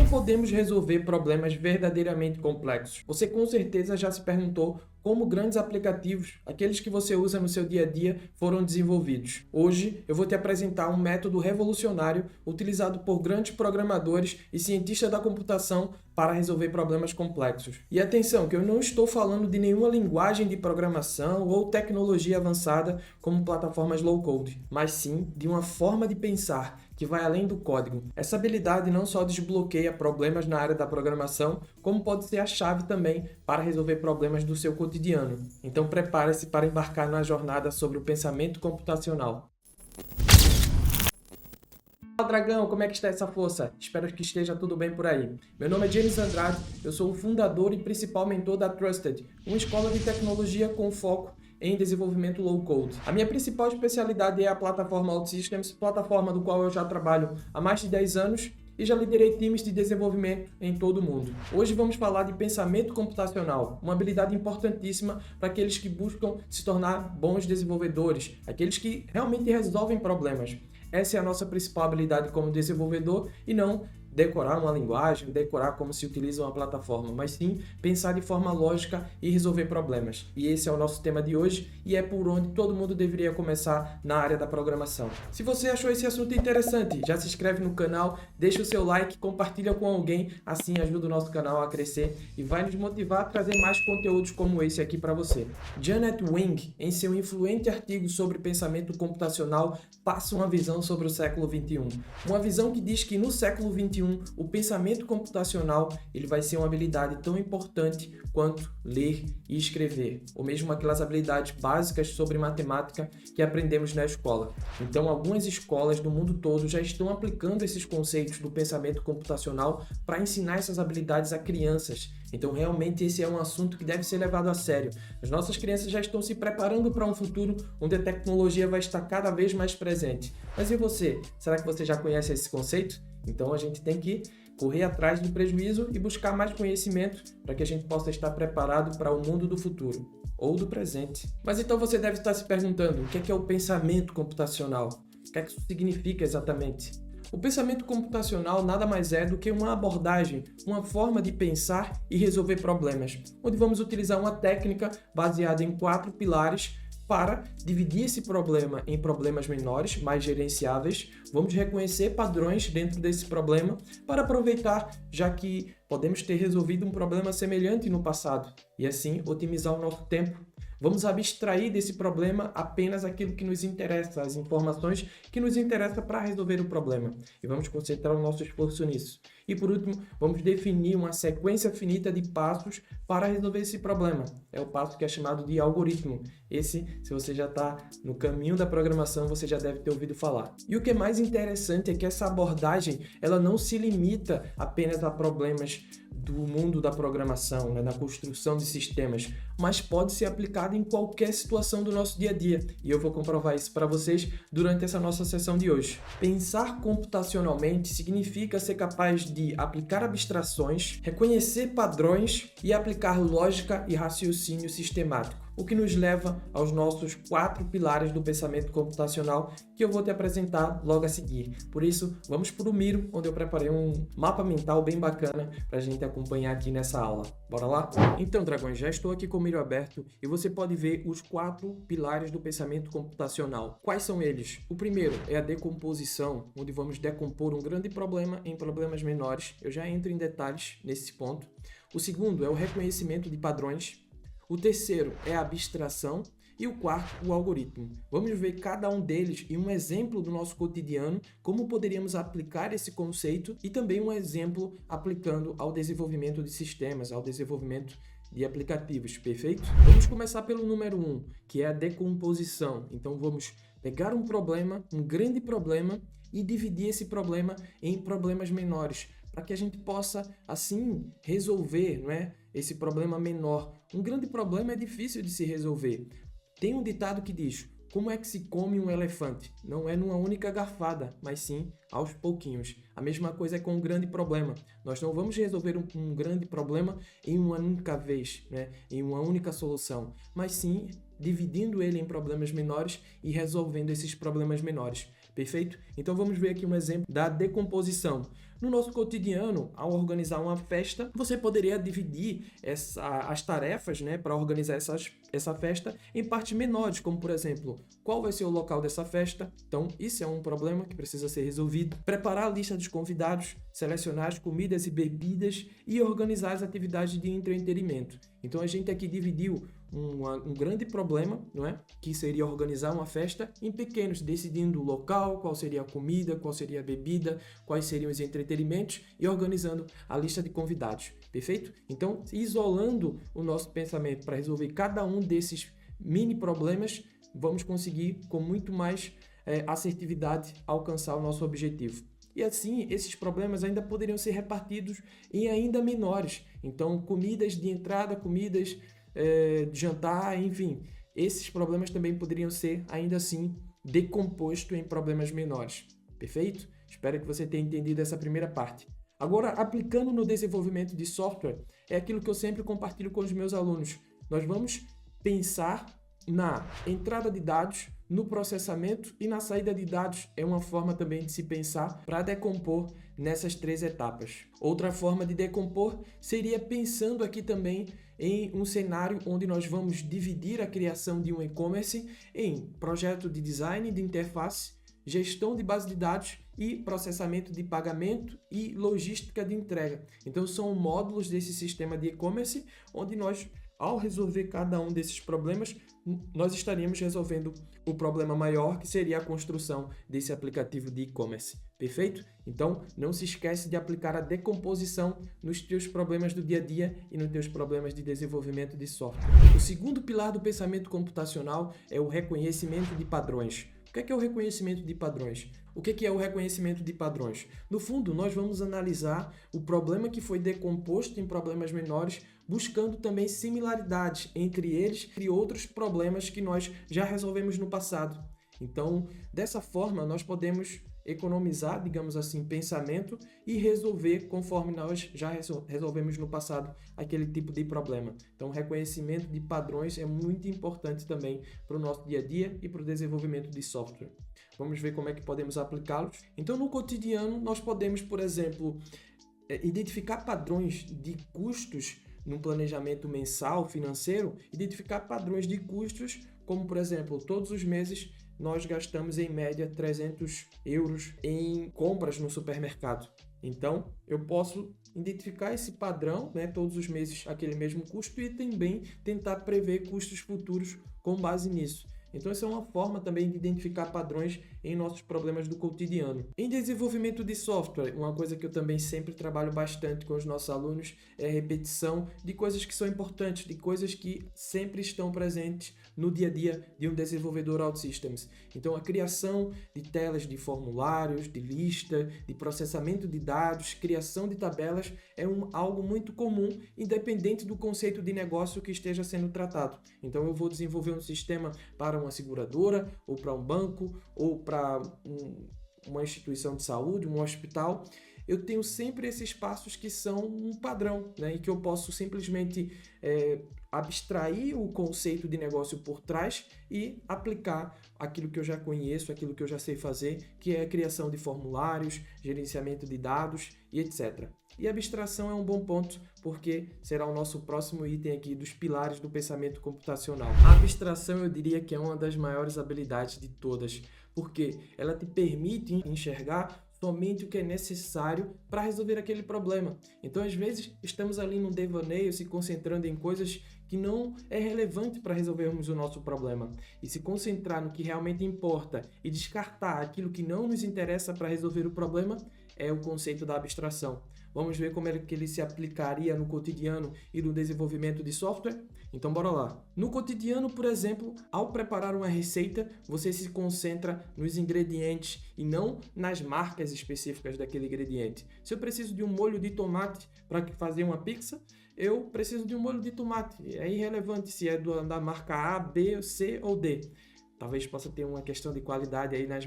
como podemos resolver problemas verdadeiramente complexos? Você com certeza já se perguntou como grandes aplicativos, aqueles que você usa no seu dia a dia, foram desenvolvidos. Hoje eu vou te apresentar um método revolucionário utilizado por grandes programadores e cientistas da computação para resolver problemas complexos. E atenção, que eu não estou falando de nenhuma linguagem de programação ou tecnologia avançada como plataformas low-code, mas sim de uma forma de pensar que vai além do código. Essa habilidade não só desbloqueia problemas na área da programação, como pode ser a chave também para resolver problemas do seu cotidiano. Então prepare-se para embarcar na jornada sobre o pensamento computacional. Fala, Dragão, como é que está essa força? Espero que esteja tudo bem por aí. Meu nome é James Andrade, eu sou o fundador e principal mentor da Trusted, uma escola de tecnologia com foco em desenvolvimento low-code. A minha principal especialidade é a plataforma OutSystems, plataforma do qual eu já trabalho há mais de 10 anos e já liderei times de desenvolvimento em todo o mundo. Hoje vamos falar de pensamento computacional, uma habilidade importantíssima para aqueles que buscam se tornar bons desenvolvedores, aqueles que realmente resolvem problemas. Essa é a nossa principal habilidade como desenvolvedor e não decorar uma linguagem, decorar como se utiliza uma plataforma, mas sim pensar de forma lógica e resolver problemas. E esse é o nosso tema de hoje e é por onde todo mundo deveria começar na área da programação. Se você achou esse assunto interessante, já se inscreve no canal, deixa o seu like, compartilha com alguém, assim ajuda o nosso canal a crescer e vai nos motivar a trazer mais conteúdos como esse aqui para você. Janet Wing, em seu influente artigo sobre pensamento computacional, passa uma visão sobre o século XXI. Uma visão que diz que no século XXI o pensamento computacional ele vai ser uma habilidade tão importante quanto ler e escrever, ou mesmo aquelas habilidades básicas sobre matemática que aprendemos na escola. Então, algumas escolas do mundo todo já estão aplicando esses conceitos do pensamento computacional para ensinar essas habilidades a crianças. Então, realmente, esse é um assunto que deve ser levado a sério. As nossas crianças já estão se preparando para um futuro onde a tecnologia vai estar cada vez mais presente. Mas e você? Será que você já conhece esse conceito? Então, a gente tem que correr atrás do prejuízo e buscar mais conhecimento para que a gente possa estar preparado para o mundo do futuro ou do presente. Mas então você deve estar se perguntando, o que é o pensamento computacional? O que é que isso significa exatamente? O pensamento computacional nada mais é do que uma abordagem, uma forma de pensar e resolver problemas, onde vamos utilizar uma técnica baseada em 4 pilares para dividir esse problema em problemas menores, mais gerenciáveis. Vamos reconhecer padrões dentro desse problema para aproveitar, já que podemos ter resolvido um problema semelhante no passado e assim otimizar o nosso tempo. Vamos abstrair desse problema apenas aquilo que nos interessa, as informações que nos interessam para resolver o problema. E vamos concentrar o nosso esforço nisso. E por último, vamos definir uma sequência finita de passos para resolver esse problema. É o passo que é chamado de algoritmo. Esse, se você já está no caminho da programação, você já deve ter ouvido falar. E o que é mais interessante é que essa abordagem ela não se limita apenas a problemas do mundo da programação, na construção de sistemas, mas pode ser aplicada em qualquer situação do nosso dia a dia. E eu vou comprovar isso para vocês durante essa nossa sessão de hoje. Pensar computacionalmente significa ser capaz de aplicar abstrações, reconhecer padrões e aplicar lógica e raciocínio sistemático. O que nos leva aos nossos 4 pilares do pensamento computacional que eu vou te apresentar logo a seguir. Por isso, vamos para o Miro, onde eu preparei um mapa mental bem bacana para a gente acompanhar aqui nessa aula. Bora lá? Então, dragões, já estou aqui com o Miro aberto e você pode ver os 4 pilares do pensamento computacional. Quais são eles? O primeiro é a decomposição, onde vamos decompor um grande problema em problemas menores. Eu já entro em detalhes nesse ponto. O segundo é o reconhecimento de padrões. O terceiro é a abstração e o quarto, o algoritmo. Vamos ver cada um deles e um exemplo do nosso cotidiano, como poderíamos aplicar esse conceito e também um exemplo aplicando ao desenvolvimento de sistemas, ao desenvolvimento de aplicativos, perfeito? Vamos começar pelo número 1, que é a decomposição. Então vamos pegar um problema, um grande problema, e dividir esse problema em problemas menores, para que a gente possa, assim, resolver, não é? Esse problema menor. Um grande problema é difícil de se resolver. Tem um ditado que diz, como é que se come um elefante? Não é numa única garfada, mas sim aos pouquinhos. A mesma coisa é com um grande problema. Nós não vamos resolver um grande problema em uma única vez, né? Em uma única solução, mas sim dividindo ele em problemas menores e resolvendo esses problemas menores. Perfeito? Então vamos ver aqui um exemplo da decomposição. No nosso cotidiano, ao organizar uma festa, você poderia dividir as tarefas, né, para organizar essa festa em partes menores, como por exemplo, qual vai ser o local dessa festa? Então, isso é um problema que precisa ser resolvido. Preparar a lista dos convidados, selecionar as comidas e bebidas e organizar as atividades de entretenimento. Então, a gente aqui dividiu um grande problema, não é? Que seria organizar uma festa em pequenos, decidindo o local, qual seria a comida, qual seria a bebida, quais seriam os entretenimentos e organizando a lista de convidados, perfeito? Então, isolando o nosso pensamento para resolver cada um desses mini problemas, vamos conseguir com muito mais assertividade alcançar o nosso objetivo. E assim, esses problemas ainda poderiam ser repartidos em ainda menores. Então, comidas de entrada, comidas de jantar, enfim. Esses problemas também poderiam ser, ainda assim, decompostos em problemas menores. Perfeito? Espero que você tenha entendido essa primeira parte. Agora, aplicando no desenvolvimento de software, é aquilo que eu sempre compartilho com os meus alunos. Nós vamos pensar na entrada de dados, no processamento e na saída de dados. É uma forma também de se pensar para decompor nessas 3 etapas. Outra forma de decompor seria pensando aqui também em um cenário onde nós vamos dividir a criação de um e-commerce em projeto de design de interface, gestão de base de dados e processamento de pagamento e logística de entrega. Então são módulos desse sistema de e-commerce onde nós, ao resolver cada um desses problemas, nós estaríamos resolvendo o problema maior, que seria a construção desse aplicativo de e-commerce. Perfeito? Então, não se esquece de aplicar a decomposição nos teus problemas do dia a dia e nos teus problemas de desenvolvimento de software. O segundo pilar do pensamento computacional é o reconhecimento de padrões. O que é o reconhecimento de padrões? O que é o reconhecimento de padrões? No fundo, nós vamos analisar o problema que foi decomposto em problemas menores, buscando também similaridades entre eles e outros problemas que nós já resolvemos no passado. Então, dessa forma, nós podemos economizar, digamos assim, pensamento e resolver conforme nós já resolvemos no passado aquele tipo de problema. Então, reconhecimento de padrões é muito importante também para o nosso dia a dia e para o desenvolvimento de software. Vamos ver como é que podemos aplicá-los. Então, no cotidiano, nós podemos, por exemplo, identificar padrões de custos no planejamento mensal financeiro, identificar padrões de custos, como, por exemplo, todos os meses nós gastamos em média 300 euros em compras no supermercado. Então, eu posso identificar esse padrão, né, todos os meses aquele mesmo custo e também tentar prever custos futuros com base nisso. Então, essa é uma forma também de identificar padrões em nossos problemas do cotidiano. Em desenvolvimento de software, uma coisa que eu também sempre trabalho bastante com os nossos alunos é a repetição de coisas que são importantes, de coisas que sempre estão presentes no dia a dia de um desenvolvedor OutSystems. Então, a criação de telas de formulários, de lista, de processamento de dados, criação de tabelas é algo muito comum, independente do conceito de negócio que esteja sendo tratado. Então, eu vou desenvolver um sistema para uma seguradora, ou para um banco, ou para uma instituição de saúde, um hospital. Eu tenho sempre esses passos que são um padrão, né? E que eu posso simplesmente abstrair o conceito de negócio por trás e aplicar aquilo que eu já conheço, aquilo que eu já sei fazer, que é a criação de formulários, gerenciamento de dados e etc. E abstração é um bom ponto, porque será o nosso próximo item aqui dos pilares do pensamento computacional. A abstração, eu diria que é uma das maiores habilidades de todas, porque ela te permite enxergar somente o que é necessário para resolver aquele problema. Então, às vezes, estamos ali num devaneio, se concentrando em coisas que não é relevante para resolvermos o nosso problema. E se concentrar no que realmente importa e descartar aquilo que não nos interessa para resolver o problema é o conceito da abstração. Vamos ver como é que ele se aplicaria no cotidiano e no desenvolvimento de software? Então, bora lá. No cotidiano, por exemplo, ao preparar uma receita, você se concentra nos ingredientes e não nas marcas específicas daquele ingrediente. Se eu preciso de um molho de tomate para fazer uma pizza, eu preciso de um molho de tomate. É irrelevante se é da marca A, B, C ou D. Talvez possa ter uma questão de qualidade aí nas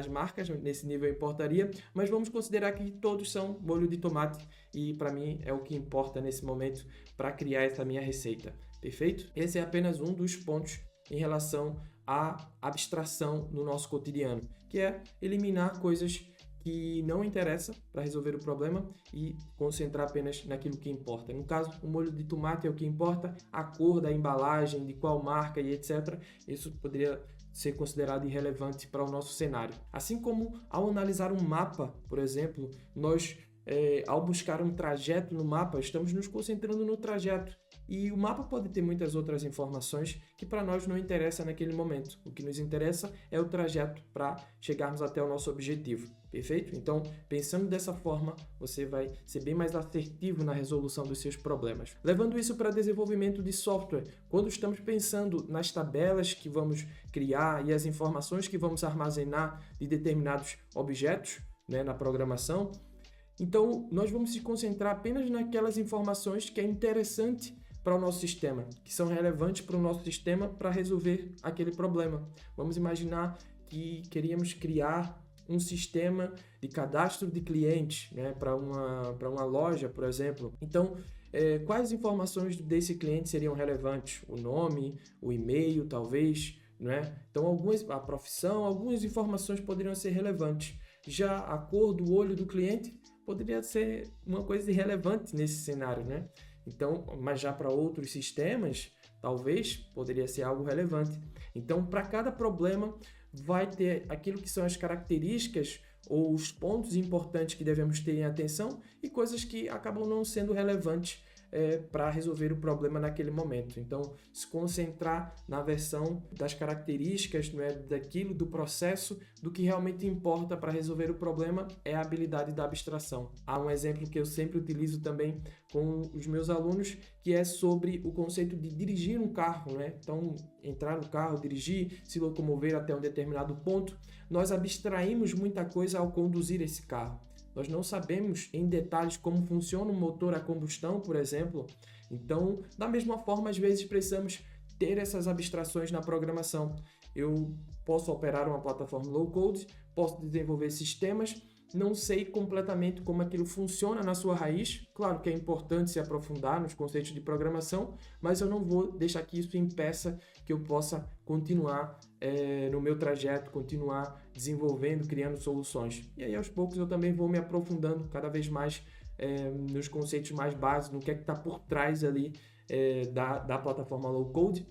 marcas, nesse nível importaria, mas vamos considerar que todos são molho de tomate e para mim é o que importa nesse momento para criar essa minha receita, perfeito? Esse é apenas um dos pontos em relação à abstração no nosso cotidiano, que é eliminar coisas que não interessa para resolver o problema e concentrar apenas naquilo que importa. No caso, o molho de tomate é o que importa, a cor da embalagem, de qual marca e etc. Isso poderia ser considerado irrelevante para o nosso cenário. Assim como ao analisar um mapa, por exemplo, nós ao buscar um trajeto no mapa, estamos nos concentrando no trajeto. E o mapa pode ter muitas outras informações que para nós não interessa naquele momento. O que nos interessa é o trajeto para chegarmos até o nosso objetivo. Perfeito? Então, pensando dessa forma, você vai ser bem mais assertivo na resolução dos seus problemas. Levando isso para desenvolvimento de software, quando estamos pensando nas tabelas que vamos criar e as informações que vamos armazenar de determinados objetos, né, na programação, então nós vamos se concentrar apenas naquelas informações que é interessante para o nosso sistema, que são relevantes para o nosso sistema para resolver aquele problema. Vamos imaginar que queríamos criar um sistema de cadastro de clientes, né, para uma loja, por exemplo. Então, quais informações desse cliente seriam relevantes? O nome, o e-mail, talvez, né? Então, a profissão, algumas informações poderiam ser relevantes. Já a cor do olho do cliente poderia ser uma coisa irrelevante nesse cenário, né? Então, mas já para outros sistemas, talvez poderia ser algo relevante. Então, para cada problema, vai ter aquilo que são as características ou os pontos importantes que devemos ter em atenção e coisas que acabam não sendo relevantes para resolver o problema naquele momento. Então, se concentrar na versão das características, não é, daquilo, do processo, do que realmente importa para resolver o problema é a habilidade da abstração. Há um exemplo que eu sempre utilizo também com os meus alunos, que é sobre o conceito de dirigir um carro, né? Então, entrar no carro, dirigir, se locomover até um determinado ponto, nós abstraímos muita coisa ao conduzir esse carro. Nós não sabemos em detalhes como funciona um motor a combustão, por exemplo. Então, da mesma forma, às vezes precisamos ter essas abstrações na programação. Eu posso operar uma plataforma low-code, posso desenvolver sistemas, não sei completamente como aquilo funciona na sua raiz. Claro que é importante se aprofundar nos conceitos de programação, mas eu não vou deixar que isso impeça que eu possa continuar no meu trajeto, continuar desenvolvendo, criando soluções. E aí, aos poucos, eu também vou me aprofundando cada vez mais nos conceitos mais básicos, no que é que está por trás ali da plataforma low-code.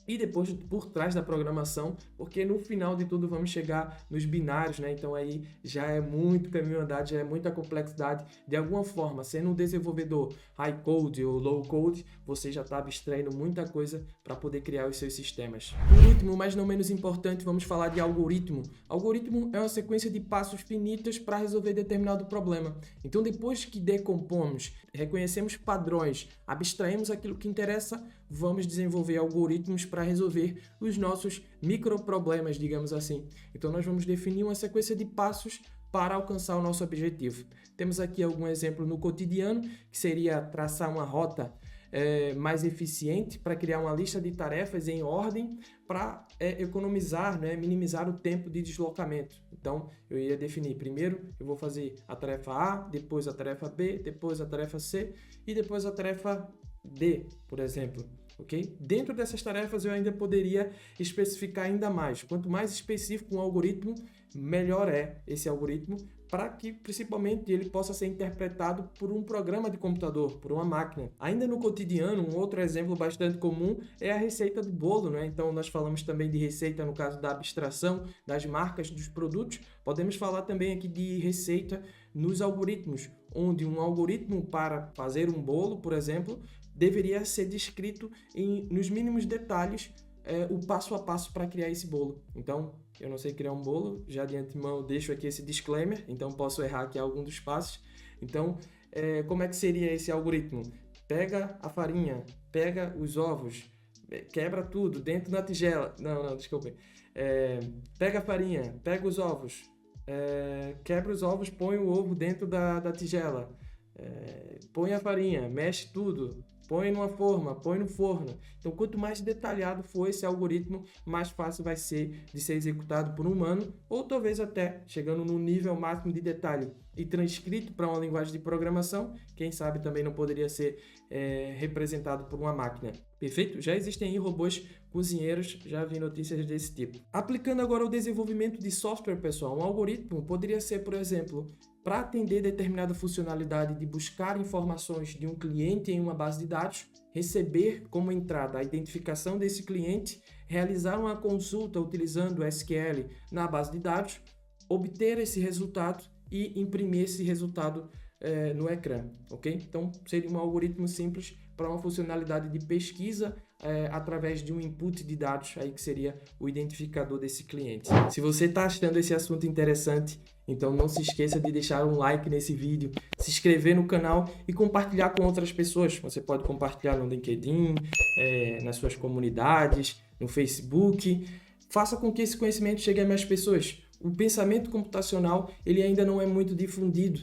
E depois por trás da programação, porque no final de tudo vamos chegar nos binários, né? Então aí já é muito caminho andado, já é muita complexidade. De alguma forma, sendo um desenvolvedor high code ou low code, você já está abstraindo muita coisa para poder criar os seus sistemas. Por último, mas não menos importante, vamos falar de algoritmo. Algoritmo é uma sequência de passos finitos para resolver determinado problema. Então, depois que decompomos, reconhecemos padrões, abstraímos aquilo que interessa, vamos desenvolver algoritmos para resolver os nossos microproblemas, digamos assim. Então, nós vamos definir uma sequência de passos para alcançar o nosso objetivo. Temos aqui algum exemplo no cotidiano, que seria traçar uma rota mais eficiente para criar uma lista de tarefas em ordem para economizar, né, minimizar o tempo de deslocamento. Então, eu ia definir, primeiro eu vou fazer a tarefa A, depois a tarefa B, depois a tarefa C e depois a tarefa D, por exemplo. Okay? Dentro dessas tarefas eu ainda poderia especificar ainda mais. Quanto mais específico um algoritmo, melhor é esse algoritmo, para que principalmente ele possa ser interpretado por um programa de computador, por uma máquina. Ainda no cotidiano, um outro exemplo bastante comum é a receita do bolo, né? Então nós falamos também de receita no caso da abstração das marcas dos produtos. Podemos falar também aqui de receita nos algoritmos, onde um algoritmo para fazer um bolo, por exemplo, deveria ser descrito nos mínimos detalhes o passo a passo para criar esse bolo. Então, eu não sei criar um bolo, já de antemão deixo aqui esse disclaimer, então posso errar aqui algum dos passos. Então, como é que seria esse algoritmo? Pega a farinha, pega os ovos, quebra tudo dentro da tigela. Não, desculpem. Pega a farinha, pega os ovos, quebra os ovos, põe o ovo dentro da tigela. põe a farinha, mexe tudo, põe numa forma, põe no forno. Então, quanto mais detalhado for esse algoritmo, mais fácil vai ser de ser executado por um humano, ou talvez até chegando no nível máximo de detalhe e transcrito para uma linguagem de programação, quem sabe também não poderia ser representado por uma máquina. Perfeito? Já existem aí robôs cozinheiros, já vi notícias desse tipo. Aplicando agora o desenvolvimento de software, pessoal, um algoritmo poderia ser, por exemplo, para atender determinada funcionalidade de buscar informações de um cliente em uma base de dados, receber como entrada a identificação desse cliente, realizar uma consulta utilizando SQL na base de dados, obter esse resultado e imprimir esse resultado no ecrã, ok? Então, seria um algoritmo simples para uma funcionalidade de pesquisa através de um input de dados, aí que seria o identificador desse cliente. Se você está achando esse assunto interessante, então não se esqueça de deixar um like nesse vídeo, se inscrever no canal e compartilhar com outras pessoas. Você pode compartilhar no LinkedIn, nas suas comunidades, no Facebook. Faça com que esse conhecimento chegue a mais pessoas. O pensamento computacional ele ainda não é muito difundido.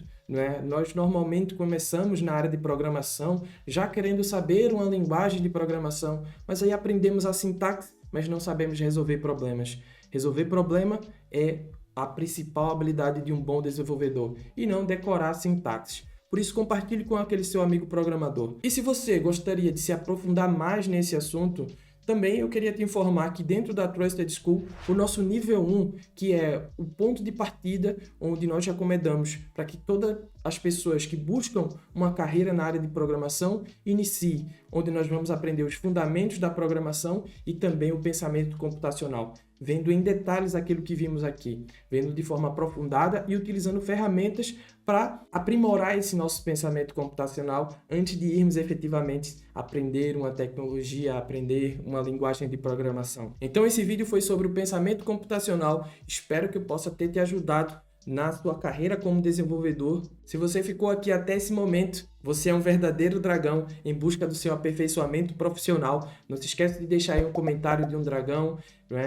Nós normalmente começamos na área de programação já querendo saber uma linguagem de programação, mas aí aprendemos a sintaxe, mas não sabemos resolver problemas. Resolver problema é a principal habilidade de um bom desenvolvedor e não decorar sintaxe. Por isso, compartilhe com aquele seu amigo programador. E se você gostaria de se aprofundar mais nesse assunto, também eu queria te informar que dentro da Trusted School, o nosso nível 1, que é o ponto de partida onde nós recomendamos para que todas as pessoas que buscam uma carreira na área de programação iniciem, onde nós vamos aprender os fundamentos da programação e também o pensamento computacional, vendo em detalhes aquilo que vimos aqui, vendo de forma aprofundada e utilizando ferramentas para aprimorar esse nosso pensamento computacional antes de irmos efetivamente aprender uma tecnologia, aprender uma linguagem de programação. Então esse vídeo foi sobre o pensamento computacional, espero que eu possa ter te ajudado na sua carreira como desenvolvedor. Se você ficou aqui até esse momento, você é um verdadeiro dragão em busca do seu aperfeiçoamento profissional. Não se esqueça de deixar aí um comentário de um dragão,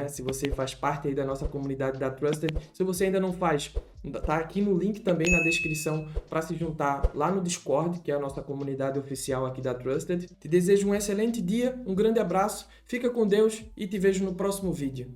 se você faz parte aí da nossa comunidade da Trusted. Se você ainda não faz, tá aqui no link também na descrição para se juntar lá no Discord, que é a nossa comunidade oficial aqui da Trusted. Te desejo um excelente dia, um grande abraço, fica com Deus e te vejo no próximo vídeo.